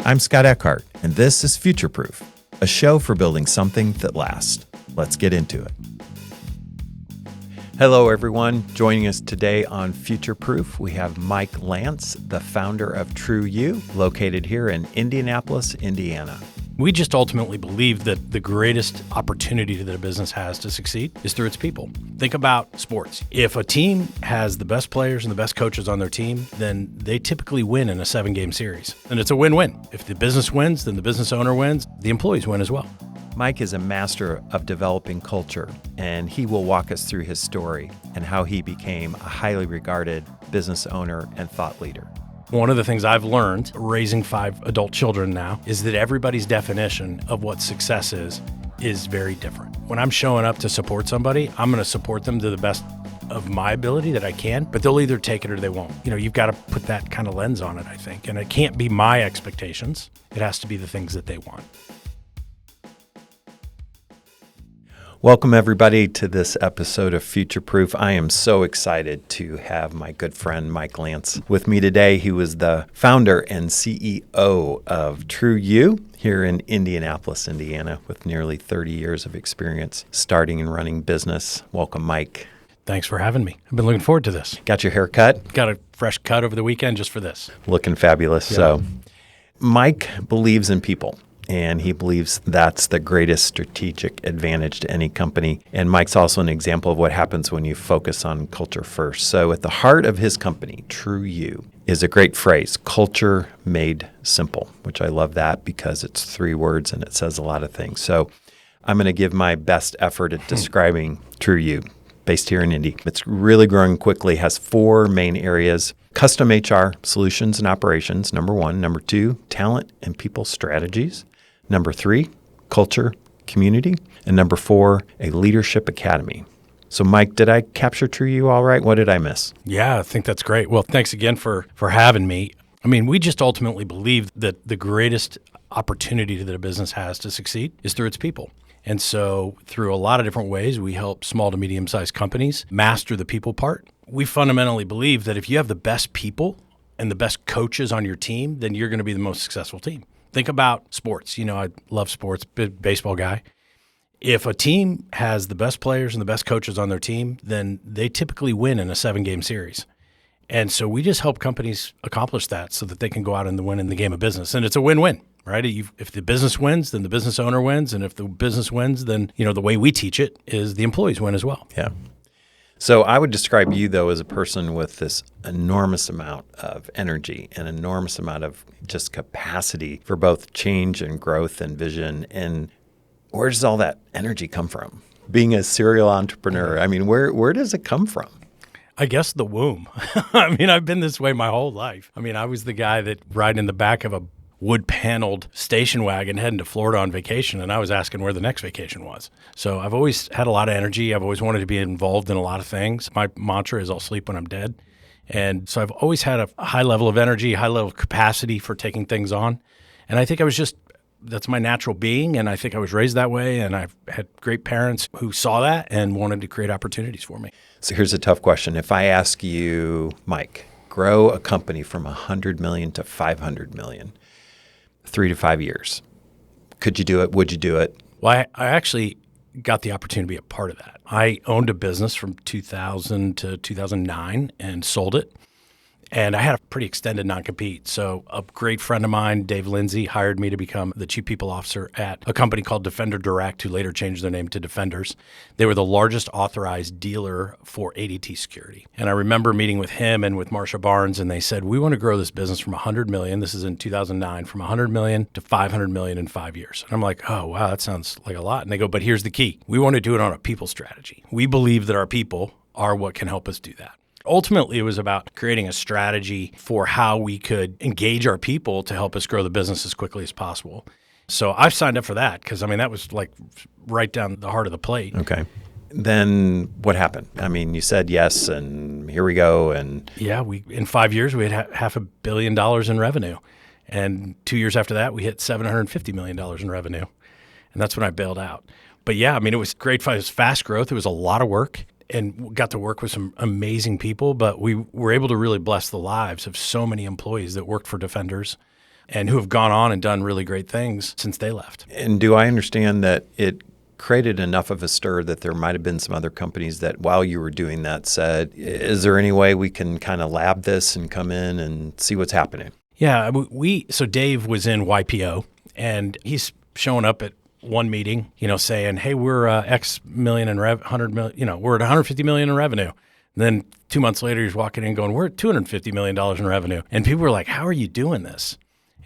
I'm Scott Eckart, and this is Future Proof, a show for building something that lasts. Let's get into it. Hello, everyone. Joining us today on Future Proof, we have Mike Lantz, the founder of trueU, located here in Indianapolis, Indiana. We just ultimately believe that the greatest opportunity that a business has to succeed is through its people. Think about sports. If a team has the best players and the best coaches on their team, then they typically win in a 7-game series. And it's a win-win. If the business wins, then the business owner wins. The employees win as well. Mike is a master of developing culture, and he will walk us through his story and how he became a highly regarded business owner and thought leader. One of the things I've learned raising 5 adult children now is that everybody's definition of what success is very different. When I'm showing up to support somebody, I'm going to support them to the best of my ability that I can, but they'll either take it or they won't. You've got to put that kind of lens on it, I think. And it can't be my expectations. It has to be the things that they want. Welcome, everybody, to this episode of Future Proof. I am so excited to have my good friend Mike Lantz with me today. He was the founder and CEO of trueU here in Indianapolis, Indiana, with nearly 30 years of experience starting and running business. Welcome, Mike. Thanks for having me. I've been looking forward to this. Got your hair cut? Got a fresh cut over the weekend just for this. Looking fabulous. Yeah. So Mike believes in people. And he believes that's the greatest strategic advantage to any company. And Mike's also an example of what happens when you focus on culture first. So at the heart of his company, trueU, is a great phrase, culture made simple, which I love that because it's 3 words and it says a lot of things. So I'm going to give my best effort at describing trueU, based here in Indy. It's really growing quickly, has 4 main areas. Custom HR solutions and operations, number 1. Number 2, talent and people strategies. Number 3, culture, community. And number 4, a leadership academy. So, Mike, did I capture trueU all right? What did I miss? Yeah, I think that's great. Well, thanks again for having me. I mean, we just ultimately believe that the greatest opportunity that a business has to succeed is through its people. And so through a lot of different ways, we help small to medium-sized companies master the people part. We fundamentally believe that if you have the best people and the best coaches on your team, then you're going to be the most successful team. Think about sports. I love sports, big baseball guy. If a team has the best players and the best coaches on their team, then they typically win in a 7-game series. And so we just help companies accomplish that so that they can go out and win in the game of business. And it's a win-win, right? If the business wins, then the business owner wins. And if the business wins, then, the way we teach it is the employees win as well. Yeah. So I would describe you, though, as a person with this enormous amount of energy and enormous amount of just capacity for both change and growth and vision. And where does all that energy come from? Being a serial entrepreneur, I mean, where does it come from? I guess the womb. I mean, I've been this way my whole life. I mean, I was the guy that riding in the back of a wood-paneled station wagon heading to Florida on vacation, and I was asking where the next vacation was. So I've always had a lot of energy. I've always wanted to be involved in a lot of things. My mantra is I'll sleep when I'm dead. And so I've always had a high level of energy, high level of capacity for taking things on. And I think that's my natural being, and I think I was raised that way, and I've had great parents who saw that and wanted to create opportunities for me. So here's a tough question. If I ask you, Mike, grow a company from 100 million to 500 million, 3 to 5 years. Could you do it? Would you do it? Well, I actually got the opportunity to be a part of that. I owned a business from 2000 to 2009 and sold it. And I had a pretty extended non-compete. So a great friend of mine, Dave Lindsay, hired me to become the chief people officer at a company called Defenders Direct, who later changed their name to Defenders. They were the largest authorized dealer for ADT security. And I remember meeting with him and with Marsha Barnes, and they said, we want to grow this business from 100 million, this is in 2009, from 100 million to 500 million in 5 years. And I'm like, oh, wow, that sounds like a lot. And they go, but here's the key. We want to do it on a people strategy. We believe that our people are what can help us do that. Ultimately, it was about creating a strategy for how we could engage our people to help us grow the business as quickly as possible. So I've signed up for that because, that was like right down the heart of the plate. Okay. Then what happened? I mean, you said yes, and here we go. And yeah, in 5 years, we had $500 million in revenue. And 2 years after that, we hit $750 million in revenue. And that's when I bailed out. But yeah, it was great. It was fast growth. It was a lot of work. And got to work with some amazing people, but we were able to really bless the lives of so many employees that worked for Defenders. and who have gone on and done really great things since they left. And do I understand that it created enough of a stir that there might have been some other companies that while you were doing that said, is there any way we can kind of lab this and come in and see what's happening? Yeah, so Dave was in YPO, and he's showing up at one meeting, saying, hey, we're X million in 100 million, we're at 150 million in revenue. And then 2 months later, he's walking in going, we're at $250 million in revenue. And people were like, how are you doing this?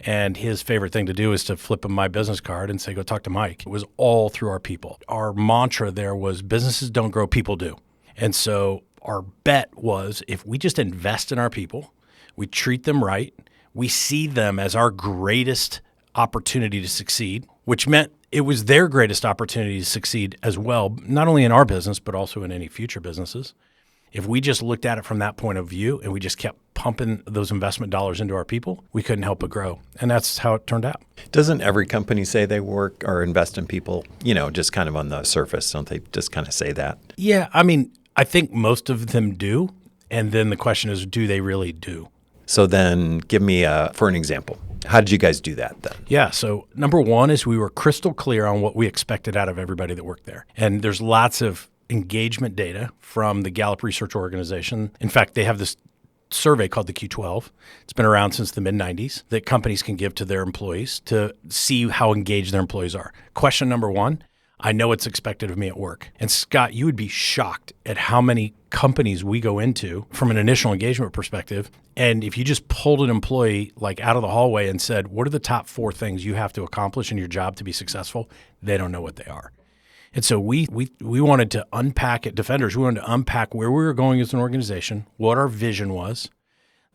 And his favorite thing to do is to flip him my business card and say, go talk to Mike. It was all through our people. Our mantra there was businesses don't grow, people do. And so our bet was if we just invest in our people, we treat them right, we see them as our greatest opportunity to succeed, which meant it was their greatest opportunity to succeed as well, not only in our business, but also in any future businesses. If we just looked at it from that point of view and we just kept pumping those investment dollars into our people, we couldn't help but grow. And that's how it turned out. Doesn't every company say they work or invest in people, just kind of on the surface? Don't they just kind of say that? Yeah, I think most of them do. And then the question is, do they really do? So then give me for an example. How did you guys do that then? Yeah. So number one is we were crystal clear on what we expected out of everybody that worked there. And there's lots of engagement data from the Gallup Research Organization. In fact, they have this survey called the Q12. It's been around since the mid-90s that companies can give to their employees to see how engaged their employees are. Question number one, I know what's expected of me at work. And Scott, you would be shocked at how many companies we go into from an initial engagement perspective. And if you just pulled an employee like out of the hallway and said, what are the top 4 things you have to accomplish in your job to be successful? They don't know what they are. And so we wanted to unpack at Defenders. We wanted to unpack where we were going as an organization, what our vision was,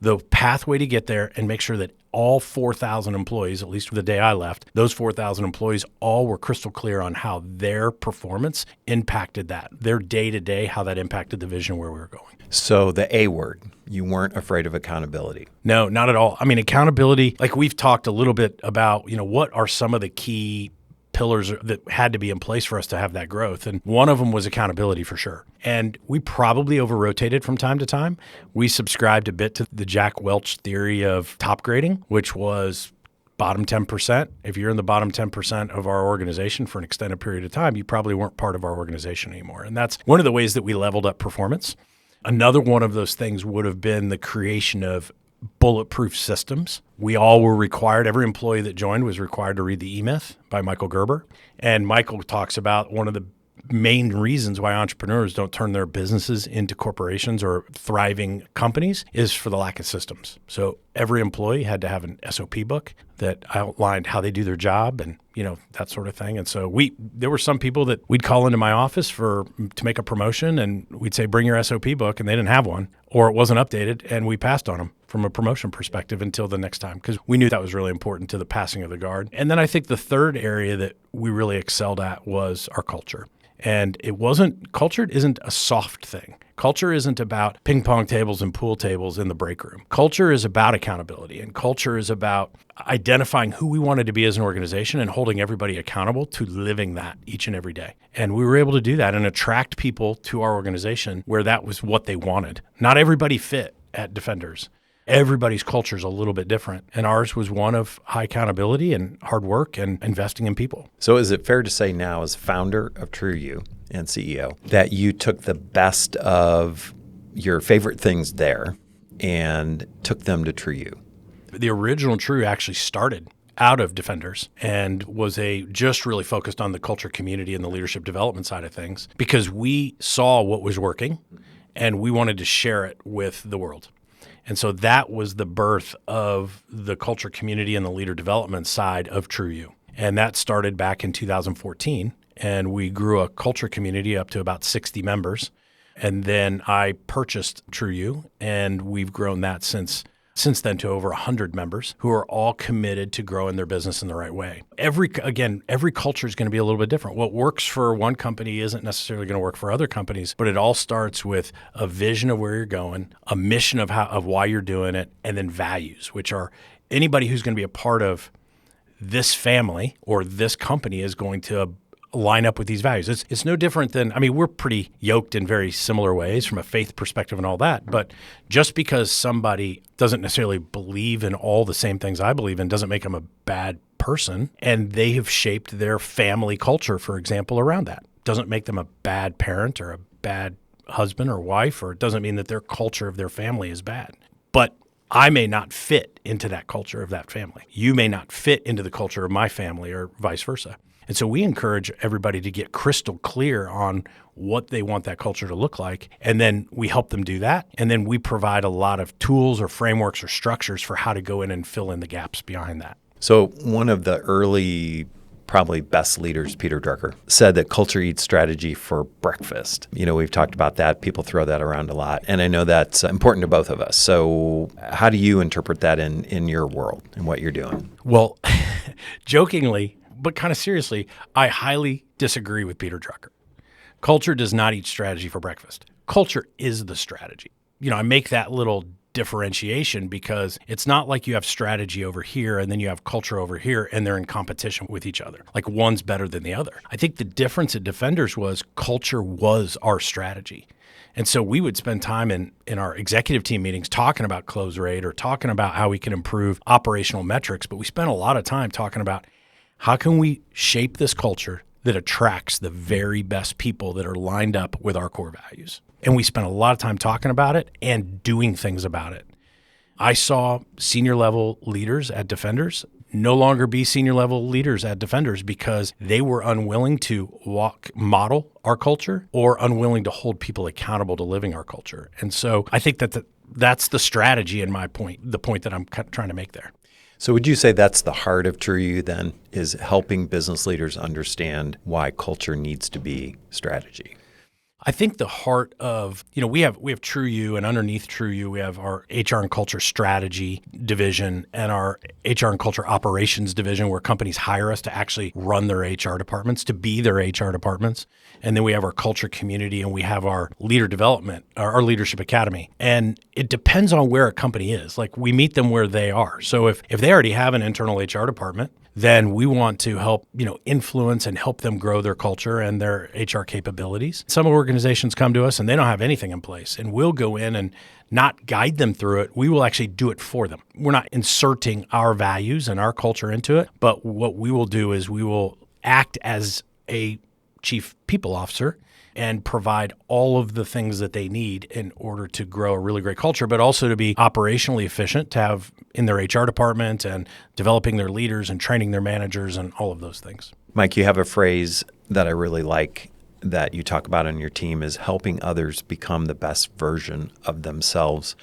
the pathway to get there, and make sure that all 4,000 employees, at least the day I left, those 4,000 employees all were crystal clear on how their performance impacted that, their day-to-day, how that impacted the vision where we were going. So the A word, you weren't afraid of accountability. No, not at all. Accountability, like we've talked a little bit about, what are some of the key pillars that had to be in place for us to have that growth. And one of them was accountability for sure. And we probably over-rotated from time to time. We subscribed a bit to the Jack Welch theory of top grading, which was bottom 10%. If you're in the bottom 10% of our organization for an extended period of time, you probably weren't part of our organization anymore. And that's one of the ways that we leveled up performance. Another one of those things would have been the creation of bulletproof systems. We all were required, every employee that joined was required to read The E-Myth by Michael Gerber. And Michael talks about one of the main reasons why entrepreneurs don't turn their businesses into corporations or thriving companies is for the lack of systems. So every employee had to have an SOP book that outlined how they do their job and, that sort of thing. And so there were some people that we'd call into my office to make a promotion, and we'd say, bring your SOP book, and they didn't have one, or it wasn't updated, and we passed on them from a promotion perspective until the next time, because we knew that was really important to the passing of the guard. And then I think the third area that we really excelled at was our culture. And culture isn't a soft thing. Culture isn't about ping pong tables and pool tables in the break room. Culture is about accountability, and culture is about identifying who we wanted to be as an organization and holding everybody accountable to living that each and every day. And we were able to do that and attract people to our organization where that was what they wanted. Not everybody fit at Defenders. Everybody's culture is a little bit different. And ours was one of high accountability and hard work and investing in people. So is it fair to say now, as founder of trueU and CEO, that you took the best of your favorite things there and took them to trueU? The original trueU actually started out of Defenders and was just really focused on the culture, community, and the leadership development side of things because we saw what was working and we wanted to share it with the world. And so that was the birth of the culture, community, and the leader development side of trueU. And that started back in 2014. And we grew a culture community up to about 60 members. And then I purchased trueU, and we've grown that since then to over 100 members who are all committed to growing their business in the right way. Every culture is going to be a little bit different. What works for one company isn't necessarily going to work for other companies, but it all starts with a vision of where you're going, a mission of why you're doing it, and then values, which are anybody who's going to be a part of this family or this company is going to line up with these values. It's no different than, I mean, we're pretty yoked in very similar ways from a faith perspective and all that, but just because somebody doesn't necessarily believe in all the same things I believe in doesn't make them a bad person, and they have shaped their family culture, for example, around that. Doesn't make them a bad parent or a bad husband or wife, or it doesn't mean that their culture of their family is bad. But I may not fit into that culture of that family. You may not fit into the culture of my family or vice versa. And so we encourage everybody to get crystal clear on what they want that culture to look like. And then we help them do that. And then we provide a lot of tools or frameworks or structures for how to go in and fill in the gaps behind that. So one of the early, probably best leaders, Peter Drucker, said that culture eats strategy for breakfast. We've talked about that. People throw that around a lot. And I know that's important to both of us. So how do you interpret that in your world and what you're doing? Well, jokingly, but kind of seriously, I highly disagree with Peter Drucker. Culture does not eat strategy for breakfast. Culture is the strategy. I make that little differentiation because it's not like you have strategy over here and then you have culture over here and they're in competition with each other. Like one's better than the other. I think the difference at Defenders was culture was our strategy. And so we would spend time in our executive team meetings talking about close rate or talking about how we can improve operational metrics, but we spent a lot of time talking about how can we shape this culture that attracts the very best people that are lined up with our core values? And we spent a lot of time talking about it and doing things about it. I saw senior level leaders at Defenders no longer be senior level leaders at Defenders because they were unwilling to model our culture or unwilling to hold people accountable to living our culture. And so I think that's the strategy in my point, the point that I'm trying to make there. So would you say that's the heart of trueU then, is helping business leaders understand why culture needs to be strategy? I think the heart of, we have trueU, and underneath trueU, we have our HR and culture strategy division and our HR and culture operations division, where companies hire us to actually run their HR departments, to be their HR departments. And then we have our culture community, and we have our leader development, our leadership academy. And it depends on where a company is. Like we meet them where they are. So if they already have an internal HR department, then we want to help, influence and help them grow their culture and their HR capabilities. Some organizations come to us and they don't have anything in place, and we'll go in and not guide them through it. We will actually do it for them. We're not inserting our values and our culture into it, but what we will do is we will act as a chief people officer and provide all of the things that they need in order to grow a really great culture, but also to be operationally efficient, to have in their HR department and developing their leaders and training their managers and all of those things. Mike, you have a phrase that I really like that you talk about on your team is helping others become the best version of themselves.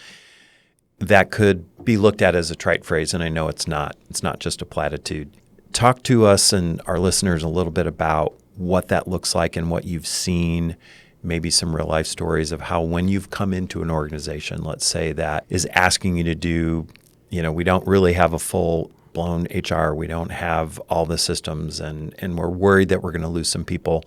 That could be looked at as a trite phrase, and I know it's not. It's not just a platitude. Talk to us and our listeners a little bit about what that looks like and what you've seen, maybe some real life stories of how when you've come into an organization, let's say, that is asking you to do, we don't really have a full-blown HR, we don't have all the systems, and we're worried that we're going to lose some people.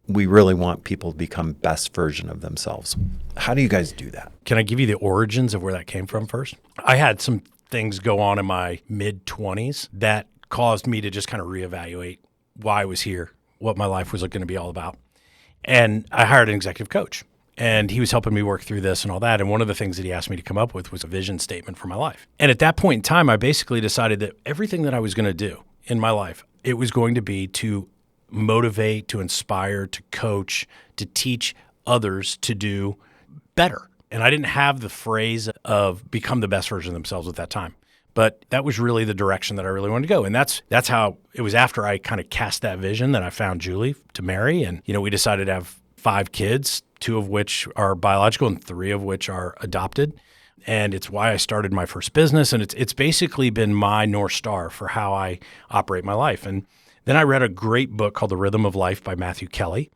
We really want people to become best version of themselves. How do you guys do that? Can I give you the origins of where that came from first? I had some things go on in my mid-20s that caused me to just kind of reevaluate why I was here, what my life was going to be all about. And I hired an executive coach, and he was helping me work through this and all that. And one of the things that he asked me to come up with was a vision statement for my life. And at that point in time, I basically decided that everything that I was going to do in my life, it was going to be to motivate, to inspire, to coach, to teach others to do better. And I didn't have the phrase of become the best version of themselves at that time. But that was really the direction that I really wanted to go. And that's how it was. After I kind of cast that vision that I found Julie to marry. And, we decided to have 5 kids, 2 of which are biological and 3 of which are adopted. And it's why I started my first business. And it's basically been my North Star for how I operate my life. And then I read a great book called The Rhythm of Life by Matthew Kelly.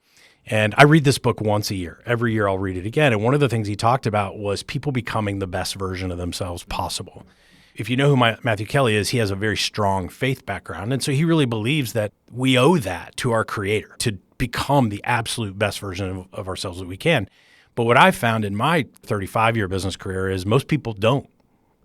And I read this book once a year. Every year I'll read it again. And one of the things he talked about was people becoming the best version of themselves possible. If you know who Matthew Kelly is, he has a very strong faith background. And so he really believes that we owe that to our Creator to become the absolute best version of ourselves that we can. But what I've found in my 35-year business career is most people don't.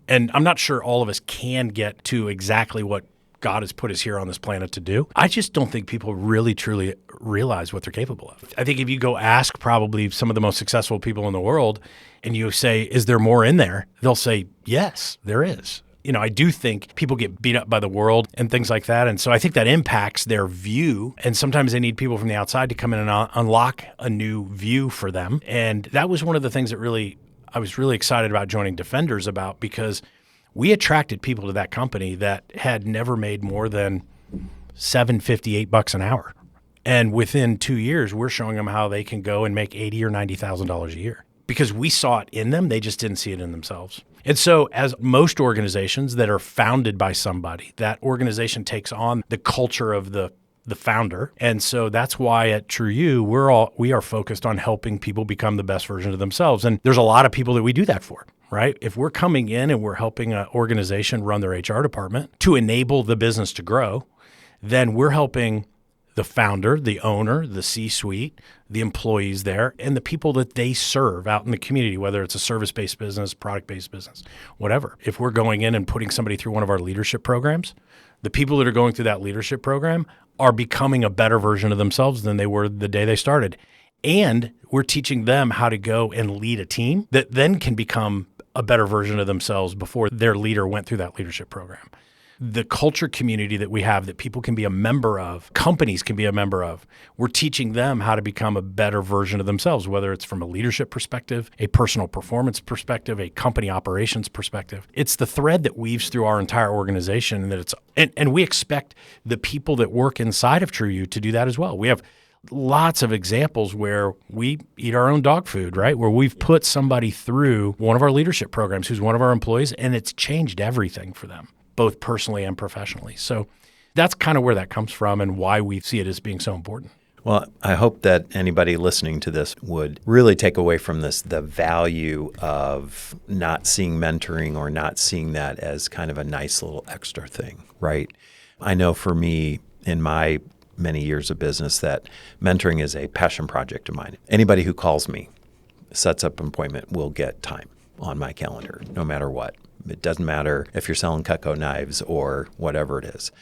And I'm not sure all of us can get to exactly what God has put us here on this planet to do. I just don't think people really, truly realize what they're capable of. I think if you go ask probably some of the most successful people in the world and you say, is there more in there? They'll say, yes, there is. I do think people get beat up by the world and things like that. And so I think that impacts their view. And sometimes they need people from the outside to come in and unlock a new view for them. And that was one of the things that I was really excited about joining Defenders about, because we attracted people to that company that had never made more than $7.50, $8 an hour. And within 2 years, we're showing them how they can go and make $80,000 or $90,000 a year. Because we saw it in them, they just didn't see it in themselves. And so as most organizations that are founded by somebody, that organization takes on the culture of the founder. And so that's why at trueU, we are focused on helping people become the best version of themselves. And there's a lot of people that we do that for, right? If we're coming in and we're helping an organization run their HR department to enable the business to grow, then we're helping the founder, the owner, the C-suite, the employees there, and the people that they serve out in the community, whether it's a service-based business, product-based business, whatever. If we're going in and putting somebody through one of our leadership programs, the people that are going through that leadership program are becoming a better version of themselves than they were the day they started. And we're teaching them how to go and lead a team that then can become a better version of themselves before their leader went through that leadership program. The culture community that we have that people can be a member of, companies can be a member of, we're teaching them how to become a better version of themselves, whether it's from a leadership perspective, a personal performance perspective, a company operations perspective. It's the thread that weaves through our entire organization, and we expect the people that work inside of trueU to do that as well. We have lots of examples where we eat our own dog food, right? Where we've put somebody through one of our leadership programs who's one of our employees, and it's changed everything for them, both personally and professionally. So that's kind of where that comes from and why we see it as being so important. Well, I hope that anybody listening to this would really take away from this the value of not seeing mentoring or not seeing that as kind of a nice little extra thing, right? I know for me, in my many years of business, that mentoring is a passion project of mine. Anybody who calls me, sets up an appointment, will get time on my calendar, no matter what. It doesn't matter if you're selling Cutco knives or whatever it is.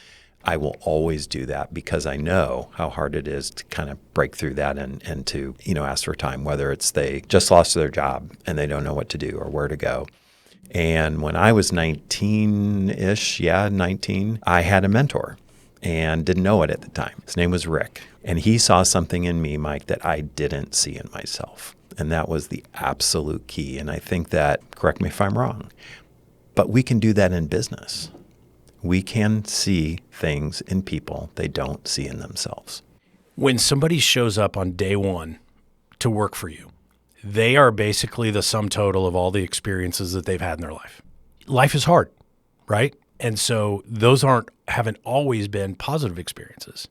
I will always do that because I know how hard it is to kind of break through that and to, ask for time, whether it's they just lost their job and they don't know what to do or where to go. And when I was 19-ish, 19, I had a mentor and didn't know it at the time. His name was Rick. And he saw something in me, Mike, that I didn't see in myself. And that was the absolute key. And I think that, correct me if I'm wrong, but we can do that in business. We can see things in people they don't see in themselves. When somebody shows up on day one to work for you, they are basically the sum total of all the experiences that they've had in their life. Life is hard, right? And so those haven't always been positive experiences.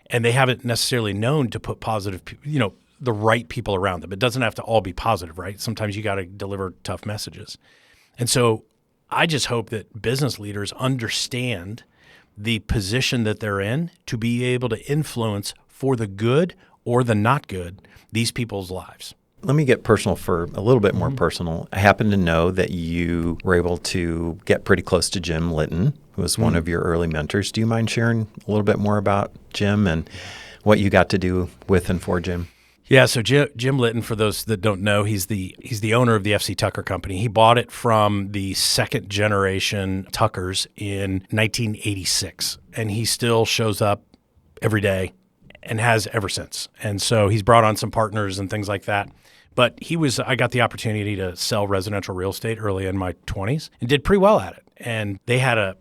And they haven't necessarily known to put positive, the right people around them. It doesn't have to all be positive, right? Sometimes you got to deliver tough messages. And so I just hope that business leaders understand the position that they're in to be able to influence for the good or the not good these people's lives. Let me get personal for a little bit more personal. I happen to know that you were able to get pretty close to Jim Litton, who was one of your early mentors. Do you mind sharing a little bit more about Jim and what you got to do with and for Jim? Yeah, so Jim Litton, for those that don't know, he's the owner of the F.C. Tucker Company. He bought it from the second generation Tuckers in 1986, and he still shows up every day and has ever since. And so he's brought on some partners and things like that. But I got the opportunity to sell residential real estate early in my 20s and did pretty well at it. And they had a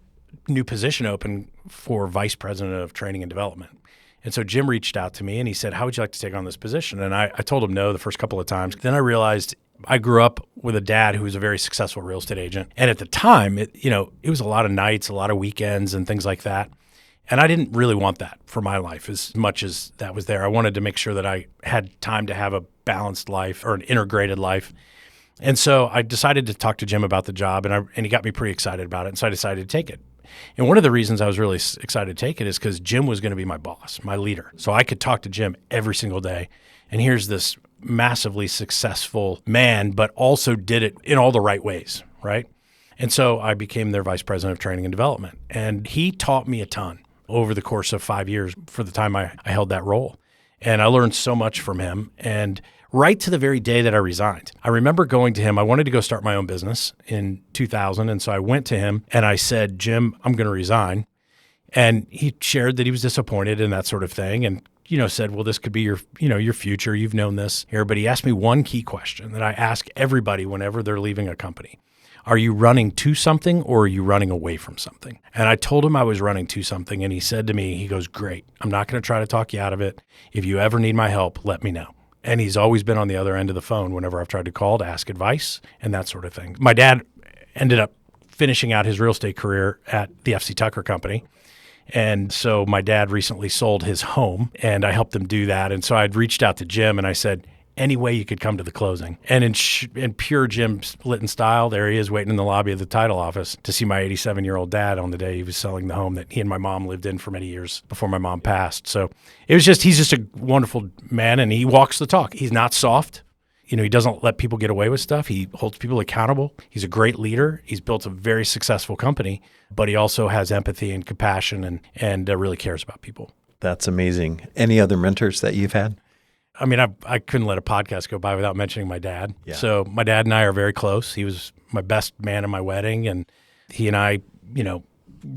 new position open for vice president of training and development. And so Jim reached out to me and he said, how would you like to take on this position? And I told him no the first couple of times. Then I realized I grew up with a dad who was a very successful real estate agent. And at the time, it was a lot of nights, a lot of weekends and things like that. And I didn't really want that for my life as much as that was there. I wanted to make sure that I had time to have a balanced life or an integrated life. And so I decided to talk to Jim about the job, and he got me pretty excited about it. And so I decided to take it. And one of the reasons I was really excited to take it is because Jim was going to be my boss, my leader. So I could talk to Jim every single day. And here's this massively successful man, but also did it in all the right ways, right? And so I became their vice president of training and development. And he taught me a ton over the course of 5 years for the time I held that role. And I learned so much from him. And right to the very day that I resigned, I remember going to him. I wanted to go start my own business in 2000. And so I went to him and I said, Jim, I'm going to resign. And he shared that he was disappointed and that sort of thing. And said, well, this could be your future. You've known this here. But he asked me one key question that I ask everybody whenever they're leaving a company. Are you running to something or are you running away from something? And I told him I was running to something. And he said to me, he goes, great. I'm not going to try to talk you out of it. If you ever need my help, let me know. And he's always been on the other end of the phone whenever I've tried to call to ask advice and that sort of thing. My dad ended up finishing out his real estate career at the F.C. Tucker Company. And so my dad recently sold his home and I helped him do that. And so I'd reached out to Jim and I said, any way you could come to the closing. And in pure Jim Litton style, there he is waiting in the lobby of the title office to see my 87-year-old dad on the day he was selling the home that he and my mom lived in for many years before my mom passed. So he's just a wonderful man and he walks the talk. He's not soft. He doesn't let people get away with stuff. He holds people accountable. He's a great leader. He's built a very successful company, but he also has empathy and compassion and really cares about people. That's amazing. Any other mentors that you've had? I mean, I couldn't let a podcast go by without mentioning my dad. Yeah. So my dad and I are very close. He was my best man at my wedding, and he and I,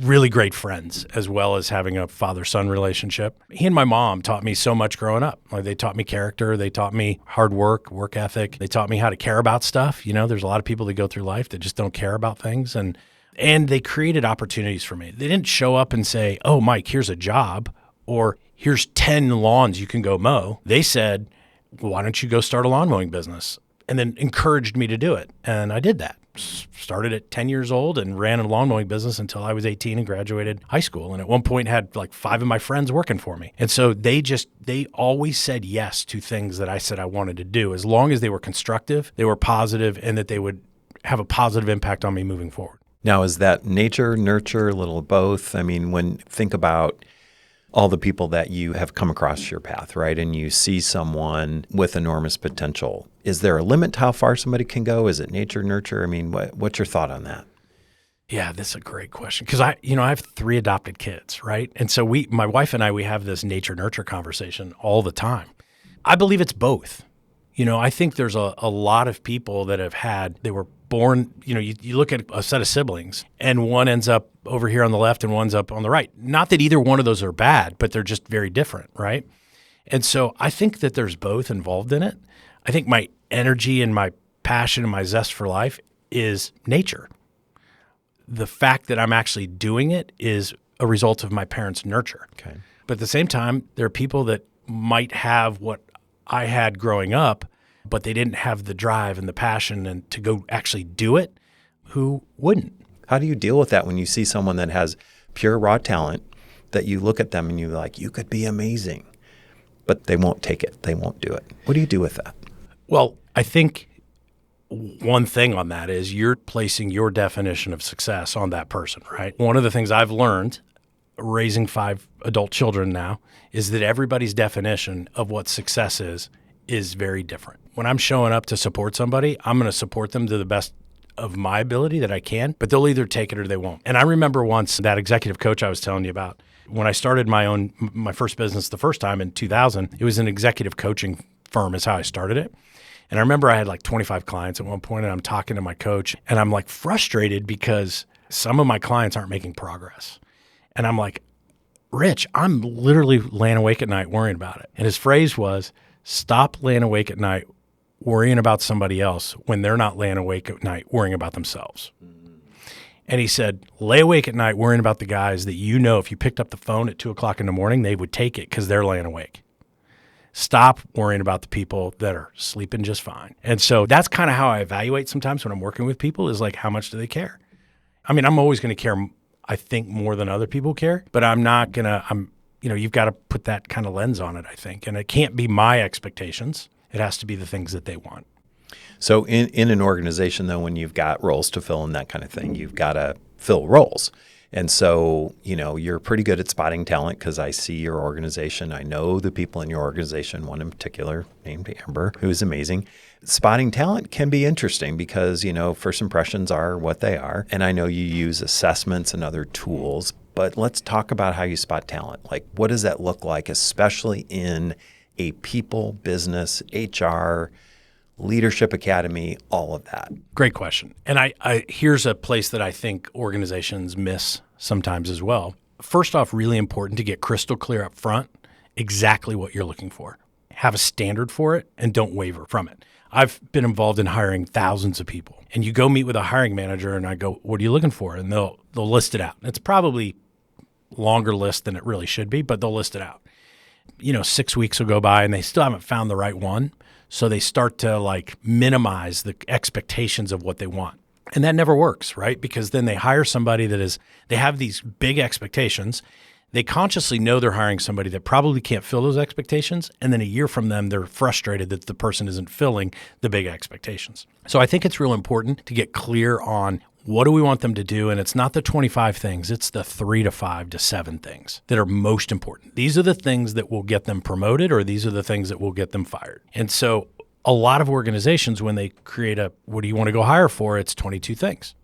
really great friends, as well as having a father-son relationship. He and my mom taught me so much growing up. Like, they taught me character. They taught me hard work ethic. They taught me how to care about stuff. There's a lot of people that go through life that just don't care about things. And they created opportunities for me. They didn't show up and say, oh, Mike, here's a job, or here's 10 lawns you can go mow. They said, well, why don't you go start a lawn mowing business? And then encouraged me to do it. And I did that. Started at 10 years old and ran a lawn mowing business until I was 18 and graduated high school. And at one point had like 5 of my friends working for me. And so they always said yes to things that I said I wanted to do, as long as they were constructive, they were positive, and that they would have a positive impact on me moving forward. Now, is that nature, nurture, a little of both? I mean, think about all the people that you have come across your path, right? And you see someone with enormous potential. Is there a limit to how far somebody can go? Is it nature, nurture? I mean, what's your thought on that? Yeah, this is a great question, because I have 3 adopted kids, right? And so my wife and I, we have this nature, nurture conversation all the time. I believe it's both. I think there's a lot of people that they were born, you look at a set of siblings and one ends up over here on the left and one's up on the right. Not that either one of those are bad, but they're just very different, right? And so I think that there's both involved in it. I think my energy and my passion and my zest for life is nature. The fact that I'm actually doing it is a result of my parents' nurture. Okay. But at the same time, there are people that might have what I had growing up, but they didn't have the drive and the passion and to go actually do it, who wouldn't. How do you deal with that when you see someone that has pure raw talent, that you look at them and you're like, you could be amazing, but they won't take it. They won't do it. What do you do with that? Well, I think one thing on that is you're placing your definition of success on that person, right? One of the things I've learned raising 5 adult children now is that everybody's definition of what success is very different. When I'm showing up to support somebody, I'm going to support them to the best of my ability that I can, but they'll either take it or they won't. And I remember once that executive coach I was telling you about, when I started my first business the first time in 2000, it was an executive coaching firm is how I started it. And I remember I had like 25 clients at one point, and I'm talking to my coach and I'm like frustrated because some of my clients aren't making progress. And I'm like, Rich, I'm literally laying awake at night worrying about it. And his phrase was, stop laying awake at night worrying about somebody else when they're not laying awake at night worrying about themselves. And he said, lay awake at night worrying about the guys that if you picked up the phone at 2:00 in the morning, they would take it because they're laying awake. Stop worrying about the people that are sleeping just fine. And so that's kind of how I evaluate sometimes when I'm working with people, is like, how much do they care? I mean, I'm always going to care, I think, more than other people care, but I'm not going to, you've got to put that kind of lens on it, I think. And it can't be my expectations. It has to be the things that they want. So in an organization, though, when you've got roles to fill and that kind of thing, you've got to fill roles. And so, you're pretty good at spotting talent because I see your organization. I know the people in your organization, one in particular named Amber, who's amazing. Spotting talent can be interesting because, first impressions are what they are. And I know you use assessments and other tools, but let's talk about how you spot talent. Like, what does that look like, especially in a people, business, HR, leadership academy, all of that? Great question. And I here's a place that I think organizations miss sometimes as well. First off, really important to get crystal clear up front exactly what you're looking for. Have a standard for it and don't waver from it. I've been involved in hiring thousands of people, and you go meet with a hiring manager and I go, what are you looking for? And they'll list it out. It's probably a longer list than it really should be, but they'll list it out. 6 weeks will go by and they still haven't found the right one. So they start to minimize the expectations of what they want. And that never works, right? Because then they hire somebody they have these big expectations. They consciously know they're hiring somebody that probably can't fill those expectations. And then a year from them, they're frustrated that the person isn't filling the big expectations. So I think it's real important to get clear on what do we want them to do? And it's not the 25 things, it's the 3 to 5 to 7 things that are most important. These are the things that will get them promoted, or these are the things that will get them fired. And so a lot of organizations, when they create what do you want to go hire for, it's 22 things.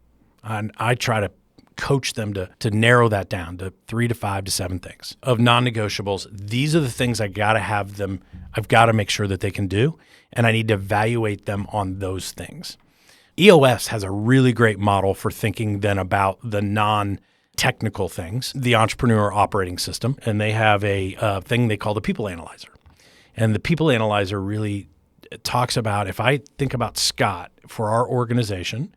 And I try to coach them to narrow that down to 3 to 5 to 7 things of non-negotiables. These are the things I've got to make sure that they can do, and I need to evaluate them on those things. EOS has a really great model for thinking then about the non-technical things, the entrepreneur operating system, and they have a thing they call the people analyzer. And the people analyzer really talks about, if I think about Scott for our organization,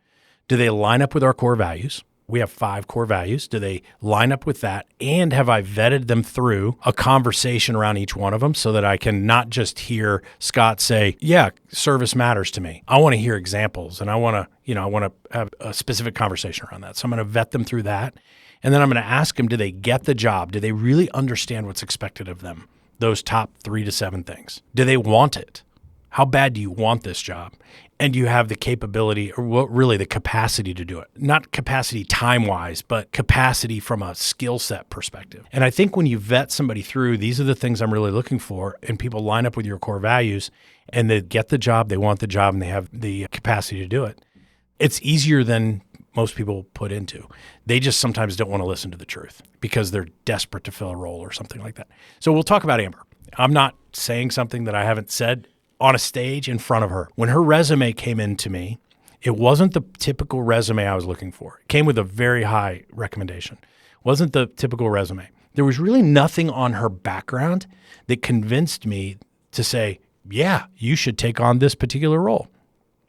do they line up with our core values? We have 5 core values. Do they line up with that? And have I vetted them through a conversation around each one of them so that I can not just hear Scott say, yeah, service matters to me. I want to hear examples, and I want to have a specific conversation around that. So I'm going to vet them through that. And then I'm going to ask them, do they get the job? Do they really understand what's expected of them? Those top 3 to 7 things. Do they want it? How bad do you want this job? And you have the capability, or really the capacity to do it. Not capacity time-wise, but capacity from a skill set perspective. And I think when you vet somebody through, these are the things I'm really looking for, and people line up with your core values, and they get the job, they want the job, and they have the capacity to do it, it's easier than most people put into. They just sometimes don't want to listen to the truth because they're desperate to fill a role or something like that. So we'll talk about Amber. I'm not saying something that I haven't said on a stage in front of her. When her resume came in to me, it wasn't the typical resume I was looking for. It came with a very high recommendation. It wasn't the typical resume. There was really nothing on her background that convinced me to say, yeah, you should take on this particular role.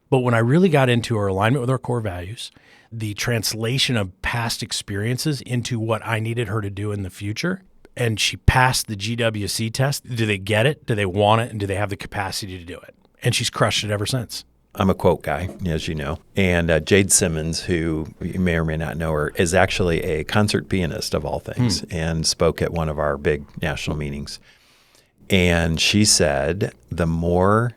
But when I really got into her alignment with our core values, the translation of past experiences into what I needed her to do in the future, and she passed the GWC test. Do they get it? Do they want it? And do they have the capacity to do it? And she's crushed it ever since. I'm a quote guy, as you know. And Jade Simmons, who you may or may not know her, is actually a concert pianist of all things and spoke at one of our big national meetings. And she said, the more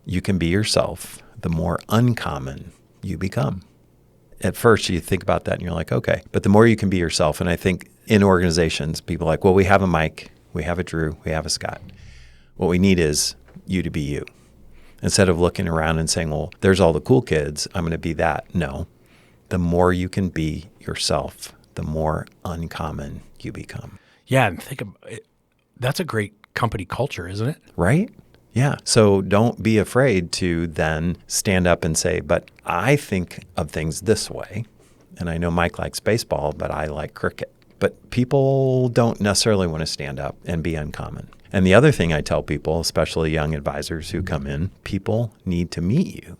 you can be yourself, the more uncommon you become. At first, you think about that and you're like, okay. But the more you can be yourself, and I think in organizations, people are like, well, we have a Mike, we have a Drew, we have a Scott. What we need is you to be you. Instead of looking around and saying, well, there's all the cool kids, I'm going to be that. No. The more you can be yourself, the more uncommon you become. Yeah, and think about it. That's a great company culture, isn't it? Right? Yeah. So don't be afraid to then stand up and say, but I think of things this way. And I know Mike likes baseball, but I like cricket. But people don't necessarily want to stand up and be uncommon. And the other thing I tell people, especially young advisors who come in, people need to meet you.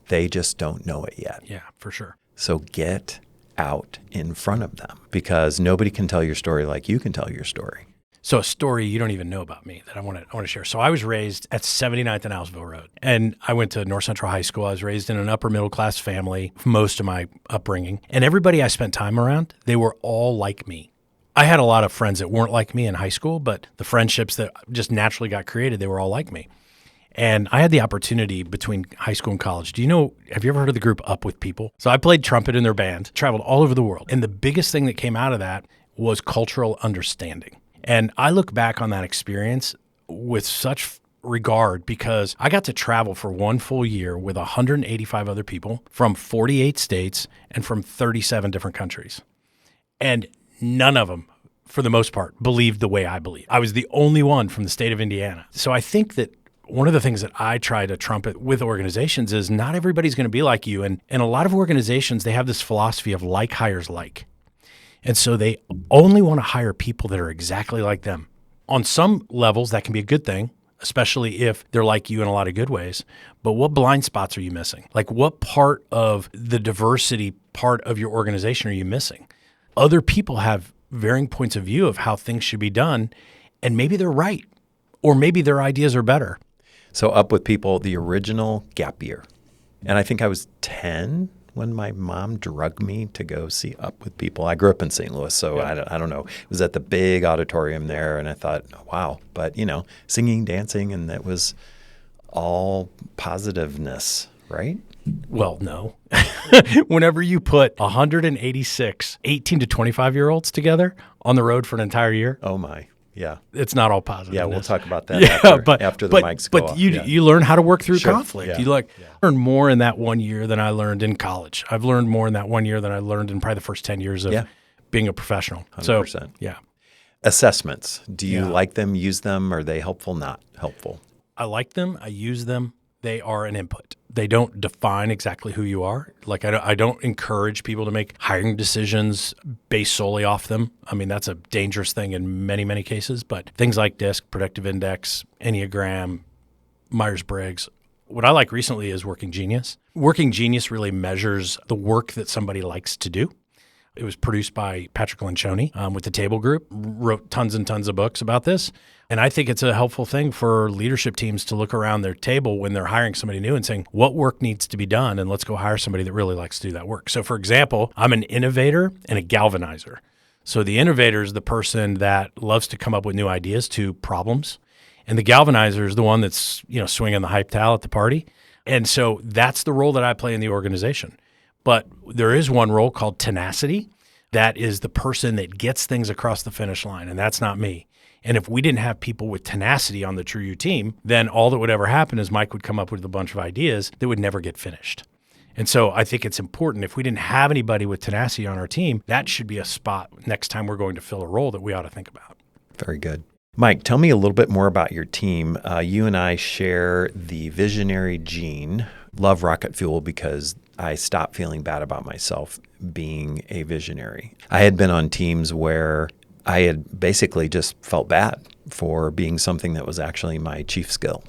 They just don't know it yet. Yeah, for sure. So get out in front of them because nobody can tell your story like you can tell your story. So a story you don't even know about me that I want to share. So I was raised at 79th and Allsville Road, and I went to North Central High School. I was raised in an upper middle class family for most of my upbringing, and everybody I spent time around, they were all like me. I had a lot of friends that weren't like me in high school, but the friendships that just naturally got created, they were all like me. And I had the opportunity between high school and college. Have you ever heard of the group Up With People? So I played trumpet in their band, traveled all over the world. And the biggest thing that came out of that was cultural understanding. And I look back on that experience with such regard because I got to travel for one full year with 185 other people from 48 states and from 37 different countries. And none of them, for the most part, believed the way I believe. I was the only one from the state of Indiana. So I think that one of the things that I try to trumpet with organizations is not everybody's going to be like you. And a lot of organizations, they have this philosophy of like hires like. And so they only want to hire people that are exactly like them. On some levels, that can be a good thing, especially if they're like you in a lot of good ways. But what blind spots are you missing? Like what part of the diversity part of your organization are you missing? Other people have varying points of view of how things should be done, and maybe they're right, or maybe their ideas are better. So Up With People, the original gap year. And I think I was 10 when my mom drugged me to go see Up With People. I grew up in St. Louis, so Yeah. I don't know. It was at the big auditorium there, and I thought, wow. But, singing, dancing, and that was all positiveness, right? Well, no. Whenever you put 186 18 to 25-year-olds together on the road for an entire year, Oh, my. Yeah. it's not all positive. Yeah, we'll talk about that after the mics go but off. you Yeah. you learn how to work through Sure. conflict. Yeah. You learn more in that 1 year than I learned in college. I've learned more in that 1 year than I learned in probably the first 10 years of Yeah. being a professional. 100%. So, yeah. Assessments. Do you Yeah. like them, use them? Are they helpful, not helpful? I like them. I use them. They are an input. They don't define exactly who you are. Like I don't encourage people to make hiring decisions based solely off them. I mean, that's a dangerous thing in many, many cases. But things like DISC, Predictive Index, Enneagram, Myers-Briggs. What I like recently is Working Genius. Working Genius really measures the work that somebody likes to do. It was produced by Patrick Lencioni with the Table Group, wrote tons and tons of books about this. And I think it's a helpful thing for leadership teams to look around their table when they're hiring somebody new and saying, what work needs to be done? And let's go hire somebody that really likes to do that work. So for example, I'm an innovator and a galvanizer. So the innovator is the person that loves to come up with new ideas to problems. And the galvanizer is the one that's, swinging the hype towel at the party. And so that's the role that I play in the organization. But there is one role called tenacity. That is the person that gets things across the finish line, and that's not me. And if we didn't have people with tenacity on the trueU team, then all that would ever happen is Mike would come up with a bunch of ideas that would never get finished. And so I think it's important, if we didn't have anybody with tenacity on our team, that should be a spot next time we're going to fill a role that we ought to think about. Very good. Mike, tell me a little bit more about your team. You and I share the visionary gene. Love rocket fuel because I stopped feeling bad about myself being a visionary. I had been on teams where I had basically just felt bad for being something that was actually my chief skill,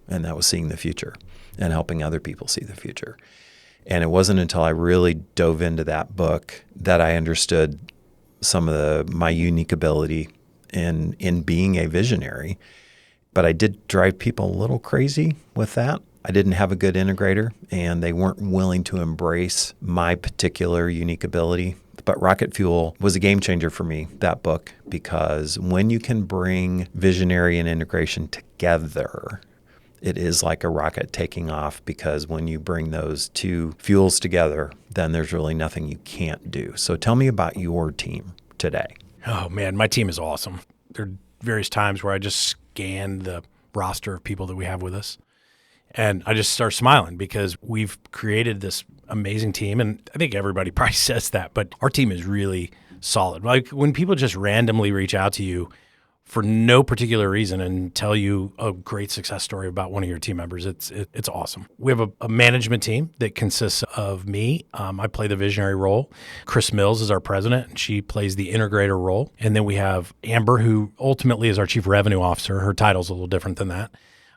and that was seeing the future and helping other people see the future. And it wasn't until I really dove into that book that I understood some of my unique ability in being a visionary. But I did drive people a little crazy with that. I didn't have a good integrator, and they weren't willing to embrace my particular unique ability. But Rocket Fuel was a game changer for me, that book, because when you can bring visionary and integration together, it is like a rocket taking off, because when you bring those two fuels together, then there's really nothing you can't do. So tell me about your team today. Oh, man, my team is awesome. There are various times where I just scan the roster of people that we have with us, and I just start smiling because we've created this amazing team. And I think everybody probably says that, but our team is really solid. Like when people just randomly reach out to you for no particular reason and tell you a great success story about one of your team members, it's awesome. We have a management team that consists of me. I play the visionary role. Chris Mills is our president, and she plays the integrator role. And then we have Amber, who ultimately is our chief revenue officer. Her title's a little different than that.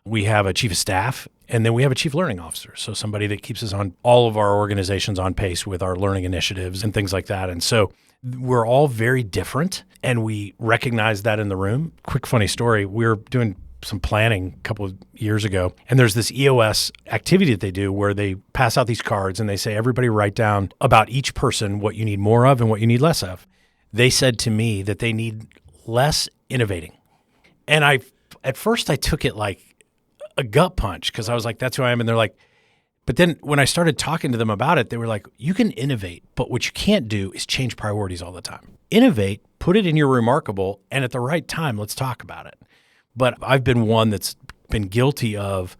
We have a chief of staff, and then we have a chief learning officer. So somebody that keeps us on all of our organizations on pace with our learning initiatives and things like that. And so we're all very different, and we recognize that in the room. Quick funny story. We were doing some planning a couple of years ago, and there's this EOS activity that they do where they pass out these cards and they say, everybody write down about each person what you need more of and what you need less of. They said to me that they need less innovating. And at first I took it like a gut punch because I was like, that's who I am. And they're like, but then when I started talking to them about it, they were like, you can innovate, but what you can't do is change priorities all the time. Innovate, put it in your remarkable, and at the right time, let's talk about it. But I've been one that's been guilty of,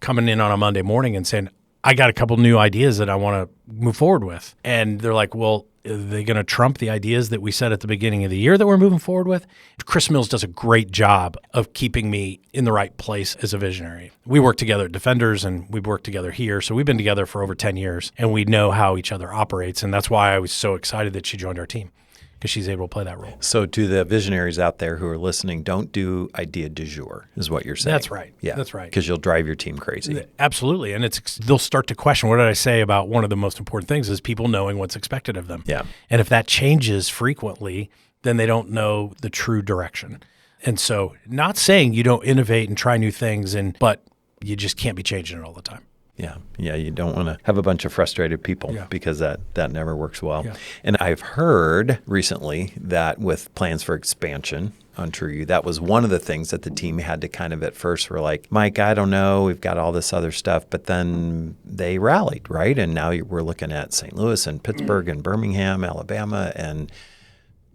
coming in on a Monday morning and saying, I got a couple new ideas that I want to move forward with. And they're like, well, are they going to trump the ideas that we said at the beginning of the year that we're moving forward with? Chris Mills does a great job of keeping me in the right place as a visionary. We work together at Defenders and we've worked together here. So we've been together for over 10 years and we know how each other operates. And that's why I was so excited that she joined our team, because she's able to play that role. So to the visionaries out there who are listening, don't do idea du jour, is what you're saying. That's right. Yeah, that's right. Because you'll drive your team crazy. Absolutely. And they'll start to question, what did I say about one of the most important things is people knowing what's expected of them. Yeah. And if that changes frequently, then they don't know the true direction. And so not saying you don't innovate and try new things, but you just can't be changing it all the time. Yeah. You don't want to have a bunch of frustrated people because that never works well. Yeah. And I've heard recently that with plans for expansion on trueU, that was one of the things that the team had to kind of at first were like, Mike, I don't know, we've got all this other stuff, but then they rallied, right? And now we're looking at St. Louis and Pittsburgh and Birmingham, Alabama, and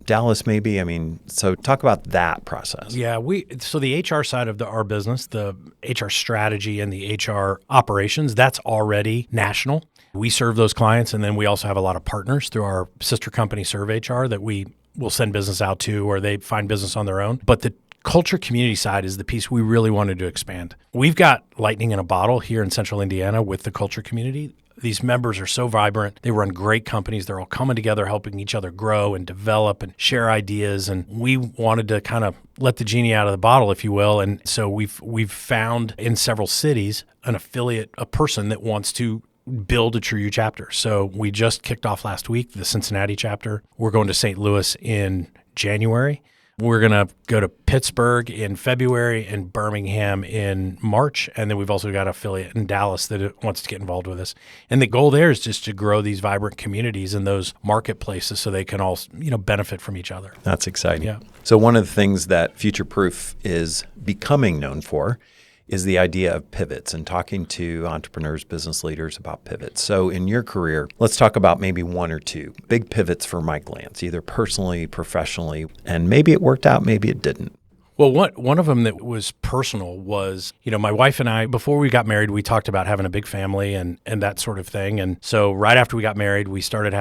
Dallas maybe. I mean, so talk about that process. Yeah, so the HR side of our business, the HR strategy and the HR operations, that's already national. We serve those clients, and then we also have a lot of partners through our sister company, Serve HR, that we will send business out to, or they find business on their own. But the culture community side is the piece we really wanted to expand. We've got lightning in a bottle here in Central Indiana with the culture community. These members are so vibrant. They run great companies. They're all coming together, helping each other grow and develop and share ideas. And we wanted to kind of let the genie out of the bottle, if you will. And so we've found in several cities an affiliate, a person that wants to build a trueU chapter. So we just kicked off last week, the Cincinnati chapter. We're going to St. Louis in January. We're going to go to Pittsburgh in February and Birmingham in March. And then we've also got an affiliate in Dallas that wants to get involved with us. And the goal there is just to grow these vibrant communities in those marketplaces so they can all, benefit from each other. That's exciting. Yeah. So one of the things that Future Proof is becoming known for is the idea of pivots and talking to entrepreneurs, business leaders about pivots. So in your career, let's talk about maybe one or two big pivots for Mike Lantz, either personally, professionally, and maybe it worked out, maybe it didn't. Well, one of them that was personal was, my wife and I, before we got married, we talked about having a big family and that sort of thing. And so right after we got married, we started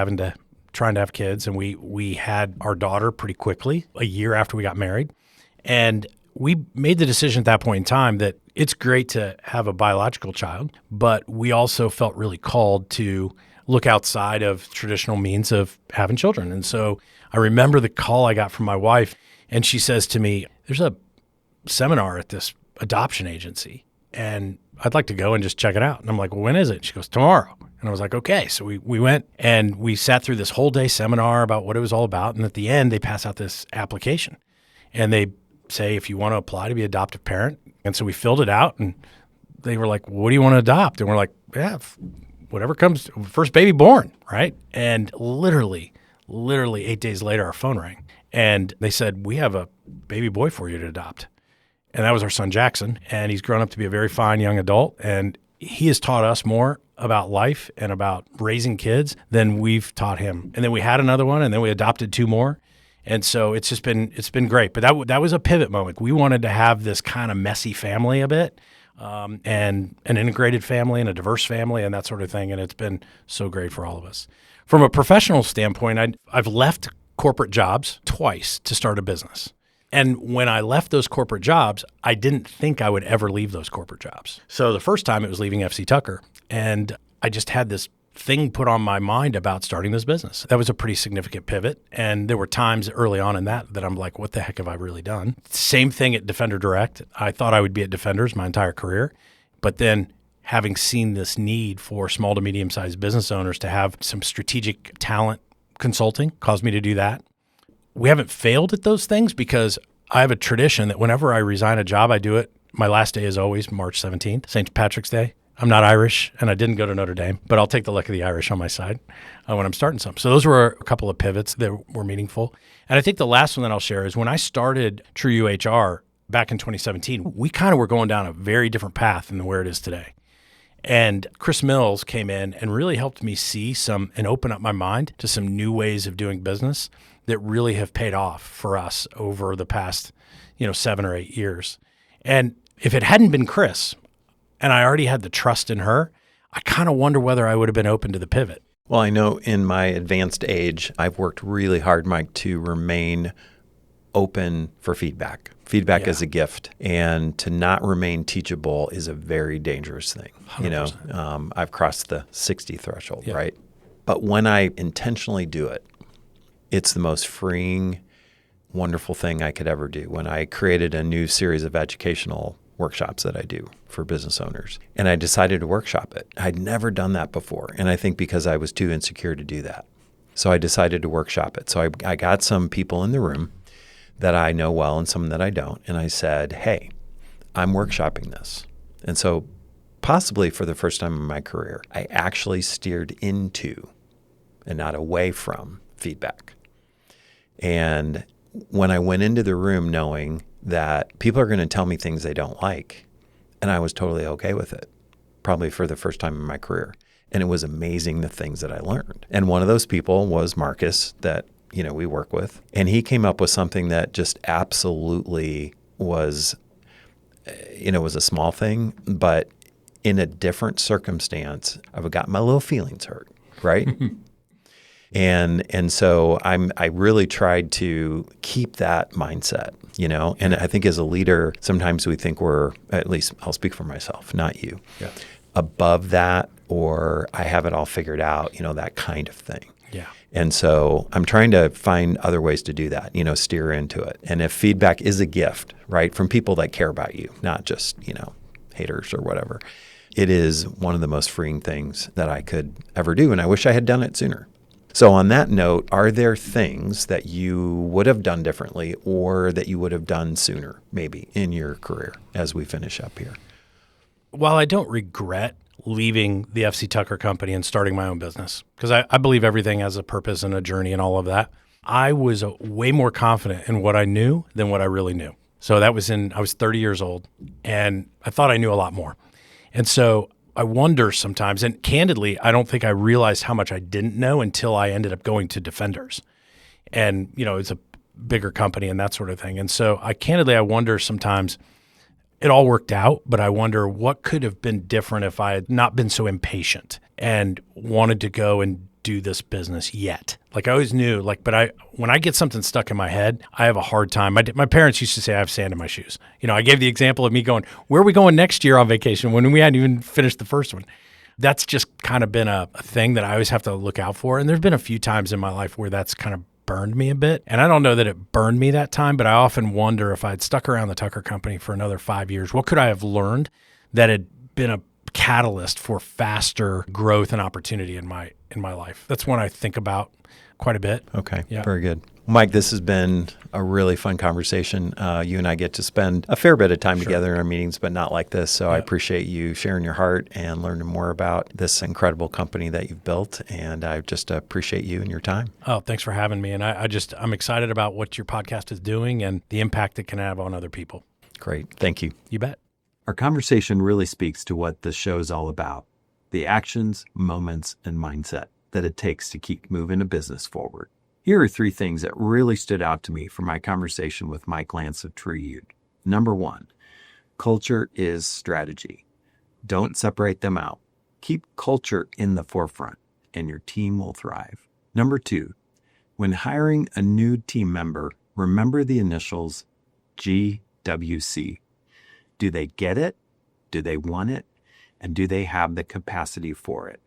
trying to have kids, and we had our daughter pretty quickly, a year after we got married. And we made the decision at that point in time that it's great to have a biological child, but we also felt really called to look outside of traditional means of having children. And so I remember the call I got from my wife, and she says to me, there's a seminar at this adoption agency, and I'd like to go and just check it out. And I'm like, well, when is it? She goes, tomorrow. And I was like, okay. So we went and we sat through this whole day seminar about what it was all about. And at the end, they pass out this application, and they say, if you want to apply to be an adoptive parent. And so we filled it out, and they were like, what do you want to adopt? And we're like, yeah, whatever comes, first baby born, right? And literally 8 days later, our phone rang, and they said, we have a baby boy for you to adopt. And that was our son, Jackson. And he's grown up to be a very fine young adult. And he has taught us more about life and about raising kids than we've taught him. And then we had another one, and then we adopted two more. And so it's been great. But that was a pivot moment. We wanted to have this kind of messy family a bit, and an integrated family and a diverse family and that sort of thing. And it's been so great for all of us. From a professional standpoint, I've left corporate jobs twice to start a business. And when I left those corporate jobs, I didn't think I would ever leave those corporate jobs. So the first time it was leaving FC Tucker. And I just had this thing put on my mind about starting this business. That was a pretty significant pivot. And there were times early on in that I'm like, what the heck have I really done? Same thing at Defender Direct. I thought I would be at Defenders my entire career. But then having seen this need for small to medium-sized business owners to have some strategic talent consulting caused me to do that. We haven't failed at those things because I have a tradition that whenever I resign a job, I do it. My last day is always March 17th, St. Patrick's Day. I'm not Irish, and I didn't go to Notre Dame, but I'll take the luck of the Irish on my side when I'm starting something. So those were a couple of pivots that were meaningful. And I think the last one that I'll share is when I started trueU HR back in 2017, we kind of were going down a very different path than where it is today. And Chris Mills came in and really helped me see and open up my mind to some new ways of doing business that really have paid off for us over the past, 7 or 8 years. And if it hadn't been Chris, and I already had the trust in her, I kind of wonder whether I would have been open to the pivot. Well, I know in my advanced age, I've worked really hard, Mike, to remain open for feedback. Feedback is a gift, and to not remain teachable is a very dangerous thing. 100%. I've crossed the 60 threshold, right? But when I intentionally do it, it's the most freeing, wonderful thing I could ever do. When I created a new series of educational workshops that I do for business owners, and I decided to workshop it. I'd never done that before, and I think because I was too insecure to do that. So I decided to workshop it. So I got some people in the room that I know well and some that I don't, and I said, hey, I'm workshopping this. And so possibly for the first time in my career, I actually steered into and not away from feedback. And when I went into the room knowing that people are going to tell me things they don't like, and I was totally okay with it, probably for the first time in my career. And it was amazing the things that I learned. And one of those people was Marcus that, we work with. And he came up with something that just absolutely was, was a small thing, but in a different circumstance, I would got my little feelings hurt, right? And so I really tried to keep that mindset, and I think as a leader, sometimes we think we're, at least I'll speak for myself, not you, above that, or I have it all figured out, that kind of thing. Yeah. And so I'm trying to find other ways to do that, steer into it. And if feedback is a gift, right, from people that care about you, not just, haters or whatever, it is one of the most freeing things that I could ever do. And I wish I had done it sooner. So on that note, are there things that you would have done differently or that you would have done sooner, maybe, in your career as we finish up here? While I don't regret leaving the F.C. Tucker company and starting my own business, because I believe everything has a purpose and a journey and all of that, I was way more confident in what I knew than what I really knew. So I was 30 years old, and I thought I knew a lot more. And so I wonder sometimes, and candidly, I don't think I realized how much I didn't know until I ended up going to Defenders. And, it's a bigger company and that sort of thing. And so I wonder sometimes, it all worked out, but I wonder what could have been different if I had not been so impatient and wanted to go and do this business yet. Like I always knew, but when I get something stuck in my head, I have a hard time. My parents used to say I have sand in my shoes. I gave the example of me going, where are we going next year on vacation when we hadn't even finished the first one? That's just kind of been a thing that I always have to look out for. And there's been a few times in my life where that's kind of burned me a bit. And I don't know that it burned me that time, but I often wonder if I had stuck around the Tucker company for another 5 years, what could I have learned that had been a catalyst for faster growth and opportunity in my life? That's one I think about quite a bit. Okay, very good. Mike, this has been a really fun conversation. You and I get to spend a fair bit of time together in our meetings, but not like this. So I appreciate you sharing your heart and learning more about this incredible company that you've built. And I just appreciate you and your time. Oh, thanks for having me. And I'm excited about what your podcast is doing and the impact it can have on other people. Great. Thank you. You bet. Our conversation really speaks to what this show is all about, the actions, moments, and mindset that it takes to keep moving a business forward. Here are 3 things that really stood out to me from my conversation with Mike Lantz of trueU. Number 1, culture is strategy. Don't separate them out. Keep culture in the forefront, and your team will thrive. Number 2, when hiring a new team member, remember the initials GWC. Do they get it? Do they want it? And do they have the capacity for it?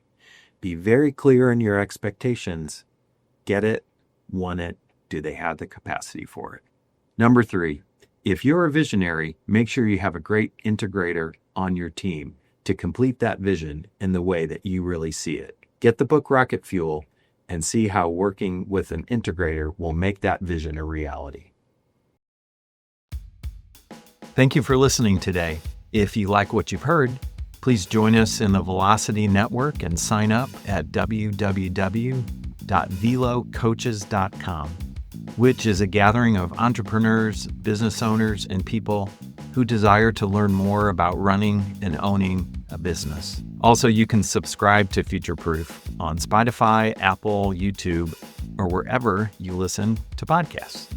Be very clear in your expectations. Get it? Want it? Do they have the capacity for it? Number 3, if you're a visionary, make sure you have a great integrator on your team to complete that vision in the way that you really see it. Get the book Rocket Fuel and see how working with an integrator will make that vision a reality. Thank you for listening today. If you like what you've heard, please join us in the Velocity Network and sign up at www.velocoaches.com. which is a gathering of entrepreneurs, business owners, and people who desire to learn more about running and owning a business. Also, you can subscribe to Future Proof on Spotify, Apple, YouTube, or wherever you listen to podcasts.